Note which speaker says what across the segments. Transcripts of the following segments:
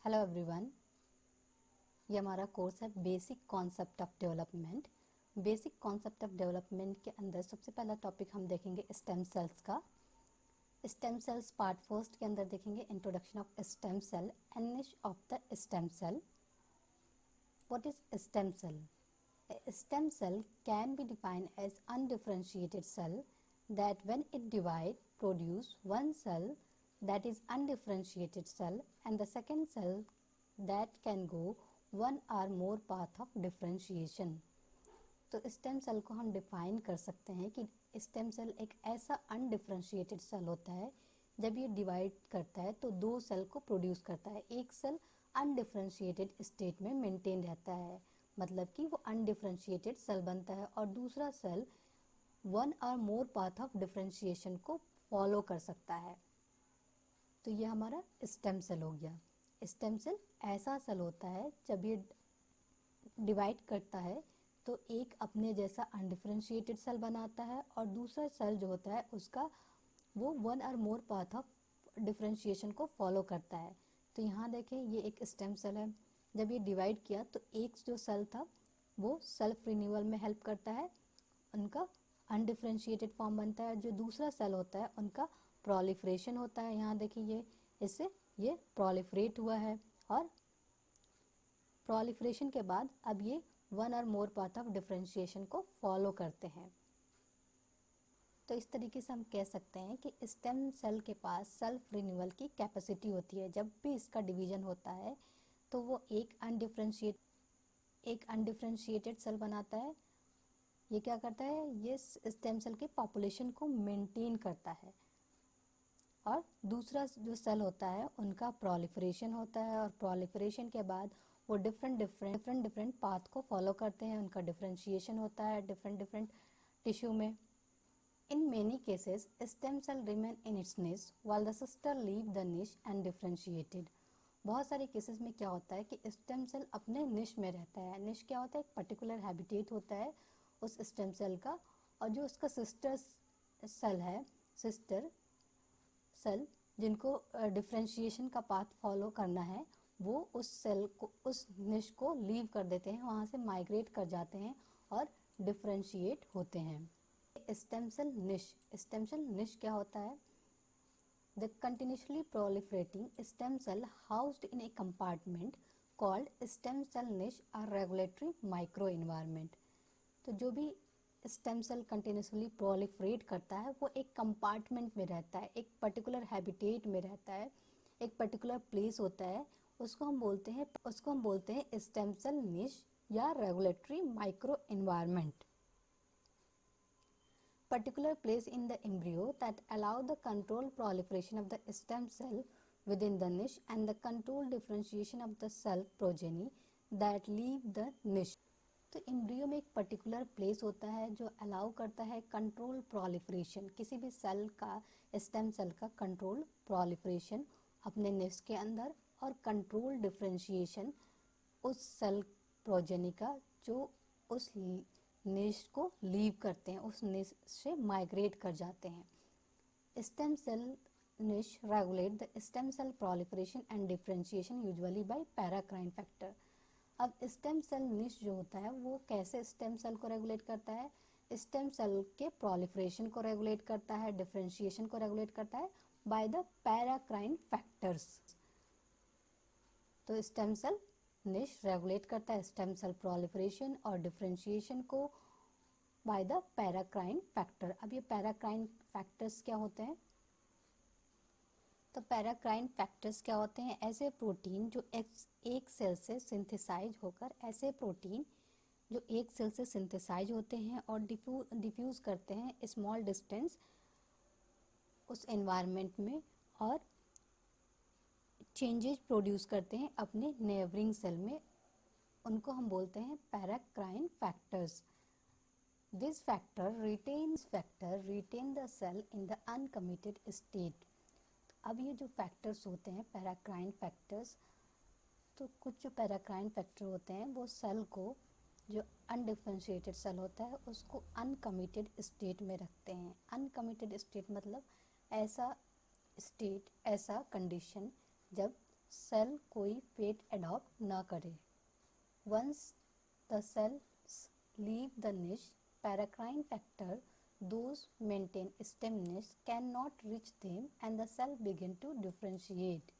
Speaker 1: Hello everyone, ये हमारा course है basic concept of development. Basic concept of development के अंदर सबसे पहला टॉपिक हम देखेंगे स्टेम सेल्स का। स्टेम सेल्स पार्ट फर्स्ट के अंदर देखेंगे introduction of stem cell and niche of the stem cell. What is stem cell? A stem cell can be defined as undifferentiated cell that when it divide produce one cell that is undifferentiated cell and the second cell that can go one or more path of differentiation। तो stem cell को हम define कर सकते हैं कि stem cell एक ऐसा undifferentiated cell होता है जब ये डिवाइड करता है तो दो सेल को प्रोड्यूस करता है। एक सेल अनडिफरेंशिएटेड स्टेट में मेंटेन रहता है, मतलब कि वो अनडिफरेंशिएटेड सेल बनता है, और दूसरा सेल वन और मोर पाथ ऑफ डिफरेंशिएशन को फॉलो कर सकता है। तो ये हमारा स्टेम सेल हो गया। स्टेम सेल ऐसा सेल होता है जब ये डिवाइड करता है तो एक अपने जैसा अनडिफरेंशिएटेड सेल बनाता है और दूसरा सेल जो होता है उसका वो वन और मोर पाथ ऑफ डिफरेंशिएशन को फॉलो करता है। तो यहाँ देखें, ये एक स्टेम सेल है। जब ये डिवाइड किया तो एक जो सेल था वो सेल्फ रिन्यूअल में हेल्प करता है, उनका अनडिफरेंशिएटेड फॉर्म बनता है। जो दूसरा सेल होता है उनका प्रोलिफरेशन होता है। यहाँ देखिए, ये इससे ये प्रोलिफरेट हुआ है और प्रोलिफरेशन के बाद अब ये वन और मोर पाथ ऑफ डिफरेंशिएशन को फॉलो करते हैं। तो इस तरीके से हम कह सकते हैं कि स्टेम सेल के पास सेल्फ रिन्यूअल की कैपेसिटी होती है। जब भी इसका डिवीजन होता है तो वो एक अनडिफरेंशिएटेड सेल बनाता है। ये क्या करता है? ये स्टेम सेल के पॉपुलेशन को मेंटेन करता है। और दूसरा जो सेल होता है उनका प्रोलिफरेशन होता है और प्रोलिफरेशन के बाद वो डिफरेंट पाथ को फॉलो करते हैं। उनका डिफरेंशिएशन होता है डिफरेंट टिश्यू में। In many cases, stem cell remain in its niche while the sister leave the niche and differentiated। बहुत सारे केसेस में क्या होता है कि स्टेम सेल अपने निश में रहता है। निश क्या होता है? एक पर्टिकुलर हैबिटेट होता है उस स्टेम सेल का, और जो उसका सिस्टर सेल है, सिस्टर सेल जिनको डिफरेंशिएशन का पाथ फॉलो करना है, वो उस सेल को, उस निश को लीव कर देते हैं, वहाँ से माइग्रेट कर जाते हैं और डिफरेंशिएट होते हैं। स्टेम सेल निश क्या होता है? The continuously proliferating stem cell housed in a compartment called stem cell niche or regulatory microenvironment। तो जो भी स्टेम सेल कंटिन्यूसली प्रोलिफरेट करता है वो एक कंपार्टमेंट में रहता है, एक पर्टिकुलर हैबिटेट में रहता है, एक पर्टिकुलर प्लेस होता है। उसको हम बोलते हैं स्टेम सेल निश या regulatory micro environment. Particular place in the embryo that allow the controlled proliferation of the stem cell within the niche and the controlled differentiation of the cell progeny that leave the niche। तो embryo में एक particular place होता है जो allow करता है control proliferation, किसी भी सेल का, स्टेम सेल का कंट्रोल प्रोलिफरेशन अपने निश के अंदर, और कंट्रोल डिफरेंशिएशन उस सेल प्रोजेनी का जो उस निश को लीव करते हैं, उस निश से माइग्रेट कर जाते हैं। Stem cell niche regulate the stem cell proliferation and differentiation usually by paracrine factor. अब स्टेम सेल निश जो होता है वो कैसे स्टेम सेल को रेगुलेट करता है? स्टेम सेल के प्रोलिफरेशन को रेगुलेट करता है, डिफरेंशिएशन को रेगुलेट करता है बाय द पैराक्राइन फैक्टर्स। तो स्टेम सेल निश रेगुलेट करता है स्टेम सेल प्रोलिफरेशन और डिफरेंशिएशन को बाय द पैराक्राइन फैक्टर। अब ये पैराक्राइन फैक्टर्स क्या होते हैं? तो पैराक्राइन फैक्टर्स क्या होते हैं? ऐसे प्रोटीन जो एक सेल से सिंथेसाइज होकर, ऐसे प्रोटीन जो एक सेल से सिंथेसाइज होते हैं और डिफ्यूज करते हैं स्मॉल डिस्टेंस उस एनवायरनमेंट में और चेंजेस प्रोड्यूस करते हैं अपने नेबरिंग सेल में, उनको हम बोलते हैं paracrine factors. This factor retain the cell in the uncommitted state। अब ये जो फैक्टर्स होते हैं पैराक्राइन फैक्टर्स, तो कुछ जो पैराक्राइन फैक्टर होते हैं वो सेल को, जो अनडिफरेंशिएटेड सेल होता है उसको अनकमिटेड स्टेट में रखते हैं। अनकमिटेड स्टेट मतलब ऐसा स्टेट, ऐसा कंडीशन जब सेल कोई फेट अडॉप्ट ना करे। Once the cells leave the niche, paracrine factor, those maintain stem niche, cannot reach them and the cell begin to differentiate.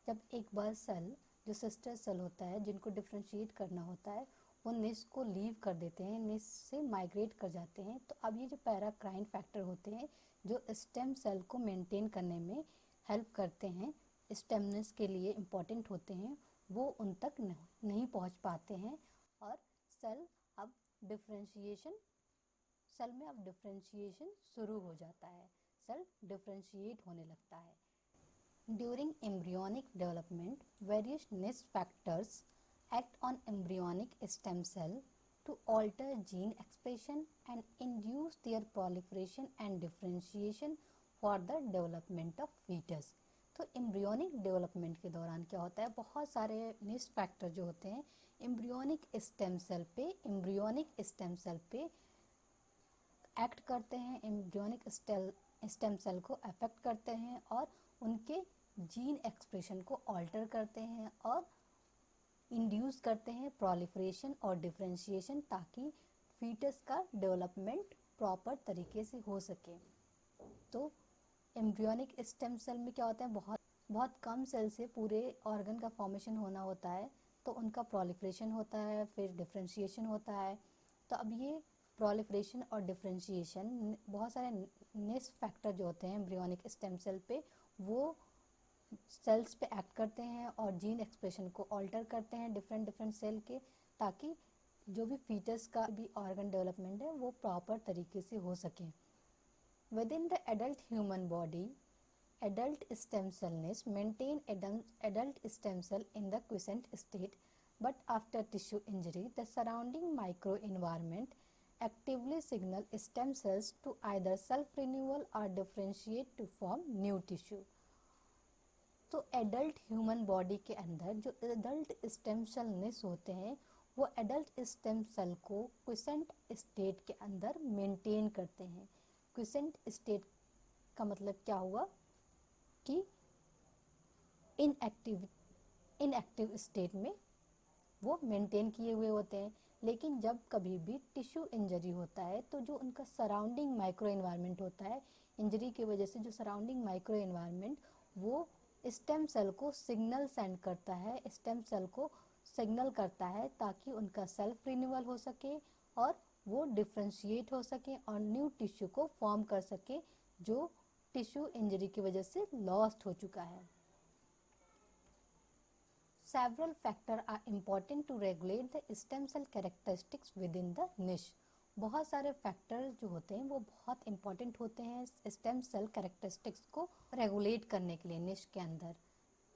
Speaker 1: जब एक बार सेल जो सिस्टर सेल होता है जिनको डिफ्रेंशिएट करना होता है वो निश को लीव कर देते हैं, निश से माइग्रेट कर जाते हैं। तो अब ये जो पैराक्राइन फैक्टर होते हैं जो स्टेम सेल को मेंटेन करने में हेल्प करते हैं, स्टेमनेस के लिए इम्पॉर्टेंट होते हैं, वो उन तक नहीं पहुंच पाते हैं और सेल अब डिफ्रेंशिएशन सेल में अब डिफ्रेंशिएशन शुरू हो जाता है, सेल डिफ्रेंशिएट होने लगता है। During embryonic development, various niche factors act on embryonic stem cell to alter gene expression and induce their proliferation and differentiation for the development of fetus. तो एम्ब्रियोनिक डेवलपमेंट के दौरान क्या होता है, बहुत सारे निश फैक्टर जो होते हैं एम्ब्रियोनिक स्टेम सेल पे एक्ट करते हैं, एम्ब्रियोनिक स्टेम सेल को अफेक्ट करते हैं और उनके जीन एक्सप्रेशन को ऑल्टर करते हैं और इंड्यूस करते हैं प्रोलिफरेशन और डिफरेंशिएशन, ताकि फीटस का डेवलपमेंट प्रॉपर तरीके से हो सके। तो एम्ब्रियोनिक स्टेम सेल में क्या होता है, बहुत कम सेल से पूरे ऑर्गन का फॉर्मेशन होना होता है, तो उनका प्रोलिफरेशन होता है, फिर डिफरेंशिएशन होता है। तो अब ये प्रोलिफरेशन और डिफरेंशिएशन बहुत सारे निश फैक्टर जो होते हैं एम्ब्रियोनिक स्टेम सेल पे वो सेल्स पे एक्ट करते हैं और जीन एक्सप्रेशन को ऑल्टर करते हैं डिफरेंट सेल के, ताकि जो भी फीटस का भी ऑर्गन डेवलपमेंट है वो प्रॉपर तरीके से हो सके। Within the adult human body, adult stem cell niche maintain adult stem cell in the quiescent state, but after tissue injury, the surrounding microenvironment actively signal stem cells to either self-renewal or differentiate to form new tissue. तो adult human body के अंदर जो adult stem cell निश होते हैं वो adult stem cell को quiescent state के अंदर मेंटेन करते हैं। क्विसेंट स्टेट का मतलब क्या हुआ कि इनएक्टिव स्टेट में वो मेंटेन किए हुए होते हैं, लेकिन जब कभी भी टिश्यू इंजरी होता है तो जो उनका सराउंडिंग माइक्रो एनवायरनमेंट होता है, इंजरी की वजह से जो सराउंडिंग माइक्रो एनवायरनमेंट वो स्टेम सेल को सिग्नल सेंड करता है, स्टेम सेल को सिग्नल करता है ताकि उनका सेल्फ रिन्यूअल हो सके और वो डिफ्रेंशिएट हो सके और न्यू टिश्यू को फॉर्म कर सके जो टिश्यू इंजरी की वजह से लॉस्ट हो चुका है। Several factors are important to regulate the stem cell characteristics within the niche. बहुत सारे फैक्टर्स जो होते हैं वो बहुत इंपॉर्टेंट होते हैं स्टेम सेल कैरेक्टरिस्टिक्स को रेगुलेट करने के लिए निश के अंदर।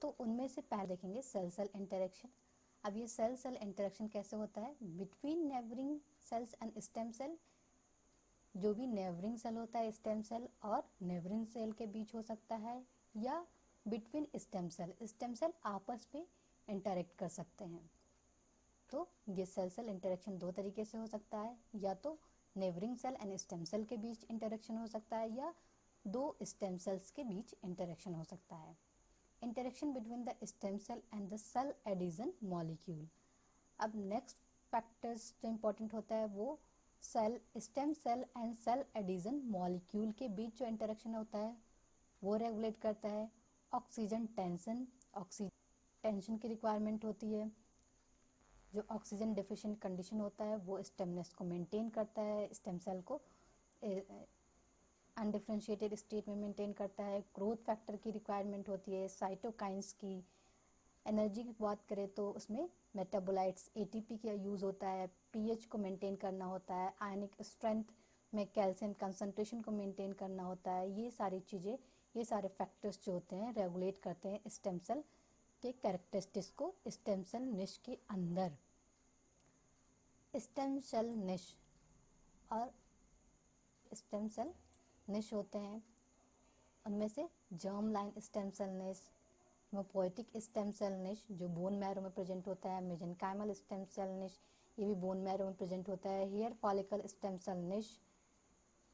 Speaker 1: तो उनमें से पहले देखेंगे सेल सेल इंटरेक्शन। अब ये सेल सेल इंटरेक्शन कैसे होता है between neighbouring cells and stem cell. जो भी नेबरिंग सेल होता है स्टेम सेल और नेबरिंग सेल के बीच हो सकता है या बिटवीन स्टेम सेल आपस में इंटरेक्ट कर सकते हैं। तो ये सेल सेल इंटरेक्शन दो तरीके से हो सकता है, या तो neighbouring cell and stem cell के बीच इंटरेक्शन हो सकता है या दो स्टेम सेल्स के बीच इंटरेक्शन हो सकता है। Interaction between the stem cell and the cell adhesion molecule. अब नेक्स्ट फैक्टर्स जो इंपॉर्टेंट होता है वो stem cell and cell adhesion molecule के बीच जो इंटरेक्शन होता है वो रेगुलेट करता है। ऑक्सीजन टेंशन की रिक्वायरमेंट होती है। जो ऑक्सीजन डेफिशिएंट कंडीशन होता है वो स्टेमनेस को मेंटेन करता है, स्टेम सेल को अनडिफरेंशिएटेड स्टेट में मेंटेन करता है। ग्रोथ फैक्टर की रिक्वायरमेंट होती है, साइटोकाइंस की। एनर्जी की बात करें तो उसमें मेटाबोलाइट्स एटीपी का यूज़ होता है, पीएच को मेंटेन करना होता है, आयनिक स्ट्रेंथ में कैल्शियम कंसंट्रेशन को मेंटेन करना होता है। ये सारी चीज़ें, ये सारे फैक्टर्स जो होते हैं रेगुलेट करते हैं स्टेम सेल के कैरेक्टरिस्टिक्स को स्टेम सेल निश के अंदर। स्टेम सेल निश और स्टेम सेल निश होते हैं, उनमें से जर्म लाइन स्टेम सेल निश, हेमोपोएटिक स्टेम सेल निश जो बोन मैरो में प्रेजेंट होता है, मेसेंकाइमल स्टेम सेल निश ये भी बोन मैरो में प्रेजेंट होता है, हेयर फॉलिकल स्टेम सेल निश,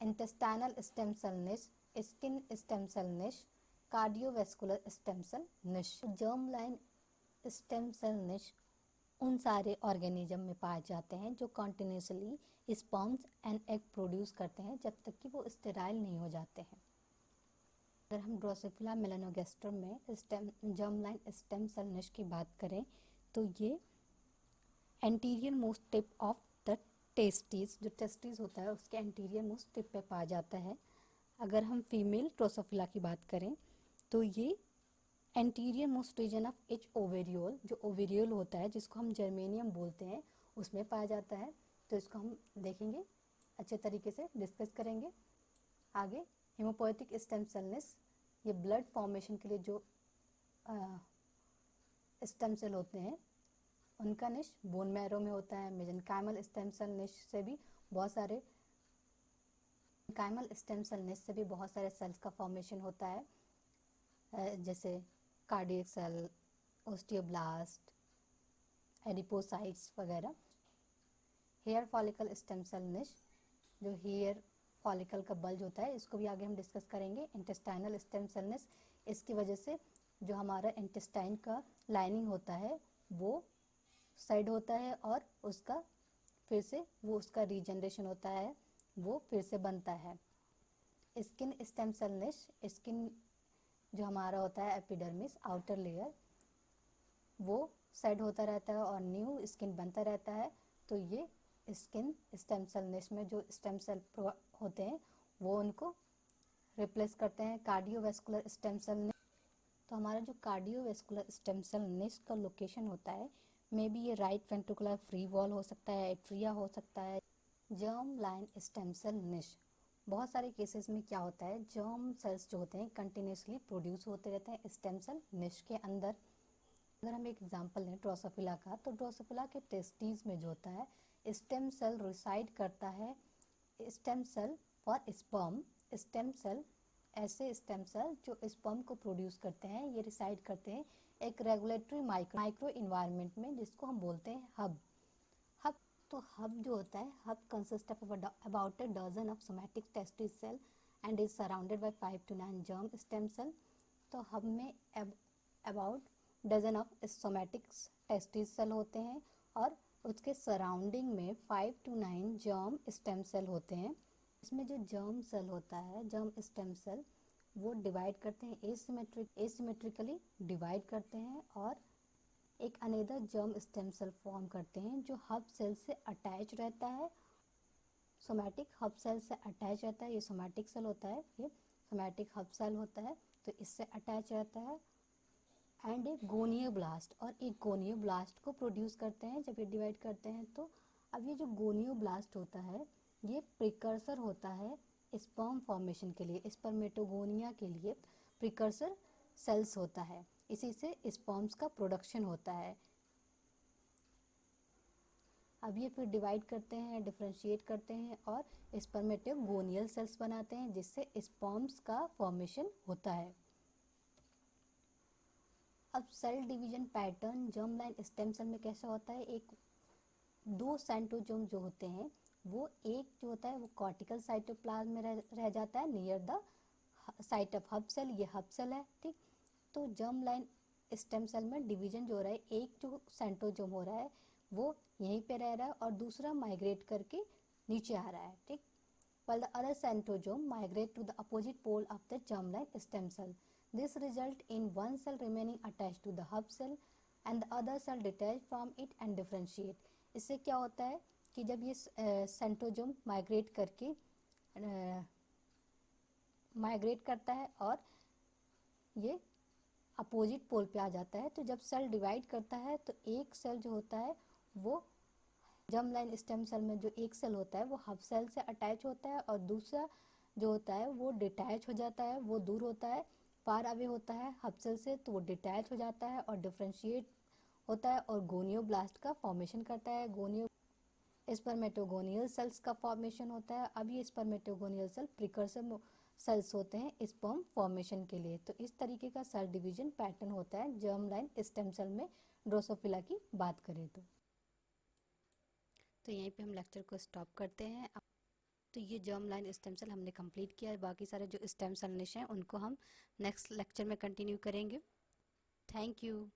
Speaker 1: इंटेस्टाइनल स्टेम सेल निश, स्किन स्टेम सेल निश, कार्डियोवैस्कुलर स्टेम सेल निश। जर्म लाइन स्टेम सेल निश उन सारे ऑर्गेनिज्म में पाए जाते हैं जो continuously sperms and egg produce करते हैं जब तक कि वो स्टेराइल नहीं हो जाते हैं। अगर हम ड्रोसोफिला मेलानोगास्ट्रम में जर्म लाइन स्टेम सेल निश की बात करें तो ये anterior most tip of the testis, जो टेस्टिस होता है उसके एंटीरियर मोस्ट टिप पे पाया जाता है। अगर हम फीमेल ड्रोसोफिला की बात करें तो ये anterior most region of H ovariole, जो ओवेरियोल होता है जिसको हम जर्मेनियम बोलते हैं, उसमें पाया जाता है। तो इसको हम देखेंगे, अच्छे तरीके से डिस्कस करेंगे। आगे हेमोपोएटिक स्टेम सेल निश, ये ब्लड फॉर्मेशन के लिए जो स्टेम सेल होते हैं उनका निश बोन मैरो में होता है। मेसेंकाइमल स्टेम सेल निश से भी बहुत सारे सेल्स का फॉर्मेशन होता है, जैसे कार्डियक सेल, ओस्टियोब्लास्ट, एडिपोसाइट्स वगैरह। Hair follicle stem cell niche, जो हेयर फॉलिकल का बल्ज होता है, इसको भी आगे हम डिस्कस करेंगे। इंटेस्टाइनल स्टेम सेल निश, इसकी वजह से जो हमारा इंटेस्टाइन का लाइनिंग होता है वो साइड होता है और उसका फिर से वो उसका रीजनरेशन होता है, वो फिर से बनता है। स्किन स्टेम सेल निश, स्किन जो हमारा होता है एपिडर्मिस, आउटर लेयर, वो साइड होता रहता है और न्यू स्किन बनता रहता है। तो ये स्किन स्टेम सेल निश में जो स्टेम सेल होते हैं वो उनको रिप्लेस करते हैं। कार्डियोवैस्कुलर स्टेम सेल निश, तो हमारा जो कार्डियोवैस्कुलर स्टेम सेल निश का लोकेशन होता है, मे बी ये राइट वेंट्रिकुलर फ्री वॉल हो सकता है, एट्रिया हो सकता है। जर्म लाइन स्टेम सेल निश, बहुत सारे केसेस में क्या होता है, जर्म सेल्स जो होते हैं कंटिन्यूसली प्रोड्यूस होते रहते हैं स्टेम सेल निश के अंदर। अगर हम एक एग्जांपल लें ड्रोसोफिला का, तो ड्रोसोफिला के टेस्टिस में जो होता है स्टेम सेल रिसाइड करता है। Stem cell for sperm, stem cell, ऐसे स्टेम सेल जो स्पर्म को प्रोड्यूस करते हैं, ये रिसाइड करते हैं एक रेगुलेटरी माइक्रो इन्वायरमेंट में, जिसको हम बोलते हैं हब। तो हब जो होता है, hub consist of about a dozen of somatic testis cell and is surrounded by 5 to 9 germ stem cell. तो हब में about dozen of somatic testis cell होते हैं और उसके सराउंडिंग में 5 to 9 जर्म स्टेम सेल होते हैं। इसमें जो जर्म सेल होता है, जर्म स्टेम सेल, वो डिवाइड करते हैं एसिमेट्रिकली डिवाइड करते हैं और एक another germ stem cell form करते हैं जो हब सेल से अटैच रहता है। सोमैटिक हब सेल से अटैच रहता है, ये सोमैटिक सेल होता है, ये सोमैटिक हब सेल होता है, तो इससे अटैच रहता है। एंड एक गोनियोब्लास्ट, और एक गोनियोब्लास्ट को प्रोड्यूस करते हैं जब ये डिवाइड करते हैं। तो अब ये जो गोनियोब्लास्ट होता है ये प्रिकर्सर होता है स्पर्म फॉर्मेशन के लिए, स्पर्मेटोगोनिया के लिए प्रिकर्सर सेल्स होता है, इसी से स्पर्म्स का प्रोडक्शन होता है। अब ये फिर डिवाइड करते हैं, डिफरेंशिएट करते हैं और स्पर्मेटोगोनियल सेल्स बनाते हैं जिससे स्पर्म्स का फॉर्मेशन होता है। अब cell division pattern germ line stem cell में कैसा होता है, एक दो सेंट्रोजोम जो होते हैं वो, एक जो होता है वो कॉर्टिकल साइटोप्लाज्म में रह जाता है near the site of hub cell, ये हब सेल है, ठीक। तो जर्म लाइन स्टेम सेल में डिवीजन जो हो रहा है, एक जो सेंट्रोजोम हो रहा है वो यहीं पे रह रहा है और दूसरा माइग्रेट करके नीचे आ रहा है, ठीक। while the other centrosome migrate to the opposite pole of the germline stem cell. This result in one cell remaining attached to the hub cell and the other cell detached from it and differentiate. इससे क्या होता है कि जब ये centrosome migrate करता है और ये अपोजिट पोल पे आ जाता है, तो जब सेल डिवाइड करता है तो एक सेल जो होता है वो जर्म लाइन स्टेम सेल में जो एक सेल होता है वो हब सेल से अटैच होता है और दूसरा जो होता है वो डिटैच हो जाता है, वो दूर होता है, फार अवे होता है हब सेल से, तो वो डिटैच हो जाता है और डिफरेंशिएट होता है और गोनियोब्लास्ट का फॉर्मेशन करता है। स्पर्मेटोगोनियल सेल्स का फॉर्मेशन होता है। अब ये स्पर्मेटोगोनियल सेल प्रिकर्सर सेल्स होते हैं स्पर्म फॉर्मेशन के लिए। तो इस तरीके का सेल डिवीजन पैटर्न होता है जर्म लाइन स्टेम सेल में ड्रोसोफिला की बात करें तो यहीं पे हम लेक्चर को स्टॉप करते हैं। तो ये जर्म लाइन स्टेम सेल हमने कंप्लीट किया है। बाकी सारे जो स्टेम सेल निश हैं उनको हम नेक्स्ट लेक्चर में कंटिन्यू करेंगे। Thank you.